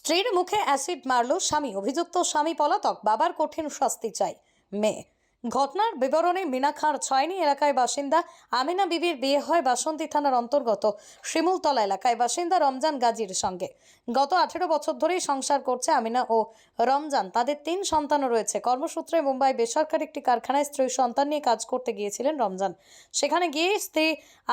স্ত্রীর মুখে অ্যাসিড মারল স্বামী, অভিযুক্ত স্বামী পলাতক, বাবার কঠিন শাস্তি চাই মেয়ে। ঘটনার বিবরণে মিনাখার ছয়নি এলাকায় বাসিন্দা আমিনা বিবির বিয়ে হয় বাসন্তী থানার অন্তর্গত শিমুলতলা এলাকায় বাসিন্দা রমজান গাজীর সঙ্গে। গত 18 বছর ধরেই সংসার করছে আমিনা ও রমজান। তাদের 3 সন্তানও রয়েছে। কর্মসূত্রে মুম্বাই বেসরকারি একটি কারখানায় স্ত্রী সন্তান নিয়ে কাজ করতে গিয়েছিলেন রমজান। সেখানে গিয়ে স্ত্রী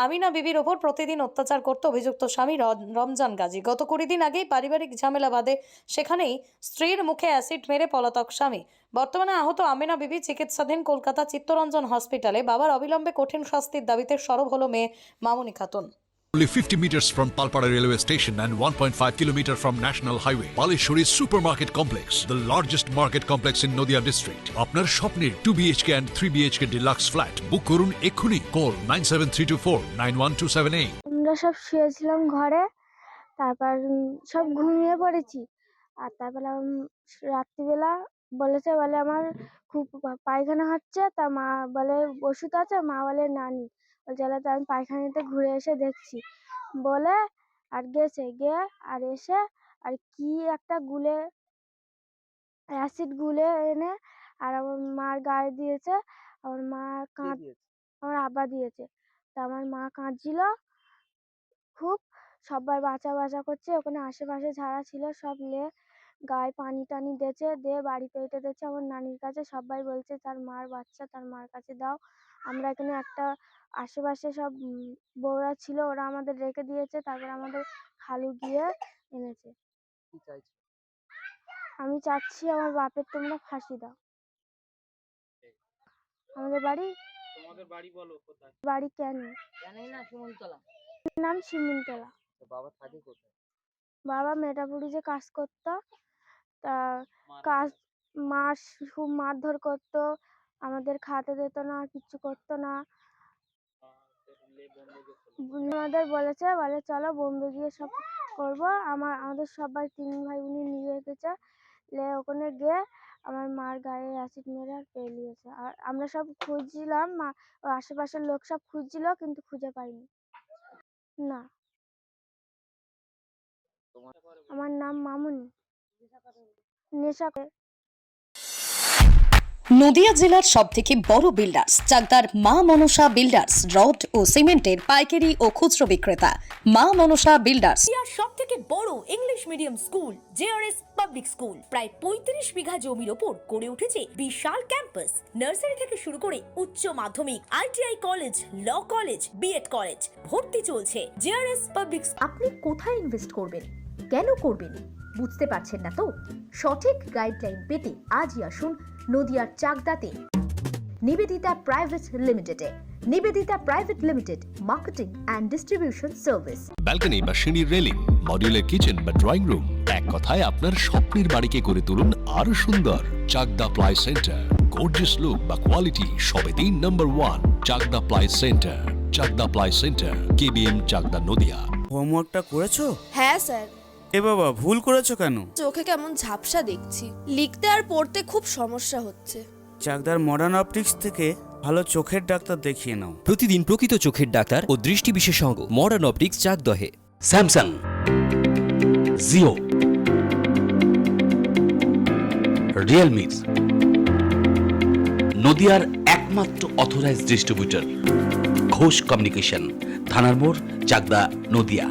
আমিনা বিবির ওপর প্রতিদিন অত্যাচার করত অভিযুক্ত স্বামী রমজান গাজী। গত 20 দিন আগেই পারিবারিক ঝামেলা বাঁধে, সেখানেই স্ত্রীর মুখে অ্যাসিড মেরে পলাতক স্বামী। বর্তমানে আহত আমিনা বিবি চিকিৎসাধীন কলকাতা চিত্তরঞ্জন হসপিটালে। বাবার অবিলম্বে কঠিন শাস্তির দাবিতে সরব হলো মেয়ে মামুনি Khatun. Only 50 meters from Palpara railway station and 1.5 kilometer from National Highway, Palishuri Supermarket Complex, the largest market complex in Nadia district. আপনার স্বপ্নের 2 BHK and 3 BHK deluxe flat বুক করুন এক্ষুনি। Call 97324-91278. আমরা সব শুয়েছিলাম ঘরে, তারপর সব ঘুমিয়ে পড়েছি। আর তারপর রাত্রিবেলা বলে আমার খুব পায়খানা হচ্ছে, তা মা বলে ওষুধ আছে, মা বলে না নি, বলছে তো আমি পায়খানাতে ঘুরে এসে দেখছি বলে আর গিয়ে আর এসে আর কি একটা অ্যাসিড গুলে এনে আর আমার মার গায়ে দিয়েছে। আমার মা আমার আব্বা দিয়েছে। তা আমার মা কাঁদছিল খুব, সবাই বাঁচা করছে। ওখানে আশেপাশে যারা ছিল সব গায়ে পানি টানি দিয়ে বাড়ি পেতে দিচ্ছে আমার নানির কাছে। সবাই বলছে তার মার বাচ্চা, তার মার কাছে দাও। আমরা এখানে একটা আশেপাশে সব বউরা ছিল, ওরা আমাদের রেখে দিয়েছে। তারপর আমাদের খালু গিয়ে এনেছে। আমি চাচ্ছি আমার বাপের তোমরা ফাঁসি দাও। আমাদের বাড়ি কেন নাম শিমুলতলা। বাবা মেটাপুরিতে কাজ করতো। তা খুব মারধর করতো, আমাদের খাতে দিত না, কিছু করতো না। আমাদের বলে চলো বোম্বে গিয়ে সব করবো। আমাদের সবাই 3 ভাই বোন নিয়ে গেছে। ওখানে গিয়ে আমার মার গায়ে অ্যাসিড মেরে আর পেলিয়েছে। আর আমরা সব খুঁজছিলাম, আশেপাশের লোক সব খুঁজছিল, কিন্তু খুঁজে পাইনি। না, আমার নাম মামুনি। নেশা করে। নদিয়া জেলার সবথেকে বড় বিল্ডার্স চাকদার মা মনসা বিল্ডার্স, রড ও সিমেন্টের পাইকারি ও খুচরো বিক্রেতা মা মনসা বিল্ডার্স। সবথেকে বড় English medium school JRS public school, প্রায় 35 বিঘা জমির ওপর গড়ে উঠেছে বিশাল ক্যাম্পাস। নার্সারি থেকে শুরু করে উচ্চ মাধ্যমিক, ITI college, law college, BEd college, ভর্তি চলছে। JRS public. আপনি কোথায় ইনভেস্ট করবেন, কেন করবেন বুঝতে পারছেন না তো? সঠিক গাইডলাইন পেতে আজই আসুন নদিয়ার চাকদাতে নিবেদিতা প্রাইভেট লিমিটেডে। Nivedita private limited, marketing and distribution service. Balcony বা সিঁড়ির রেলিং, মডিউলার কিচেন বা ড্রয়িং রুম, এক কথায় আপনার স্বপ্নের বাড়িকে করে তুলুন আরো সুন্দর। Chakdah ply centre, gorgeous look বা কোয়ালিটি সবে 3 number 1 Chakdah ply centre. Chakdah ply centre, KBM, Chakdah, Nadia. হোমওয়ার্কটা করেছো? হ্যাঁ স্যার। এ বাবা, ভুল করেছো কেন? চোখে কেমন ঝাপসা দেখছি, লিখতে আর পড়তে খুব সমস্যা হচ্ছে। চাকদার মডার্ন অপটিক্স থেকে ভালো চোখের ডাক্তার দেখিয়ে নাও। প্রতিদিন প্রকৃত চোখের ডাক্তার ও দৃষ্টি বিশেষজ্ঞ মডার্ন অপটিক্স চাকদহে। স্যামসাং, জিও, রিয়েলমি, নদিয়ার একমাত্র অথরাইজড ডিস্ট্রিবিউটর ঘোষ কমিউনিকেশন, থানার মোড়, চাকদা, নদিয়া।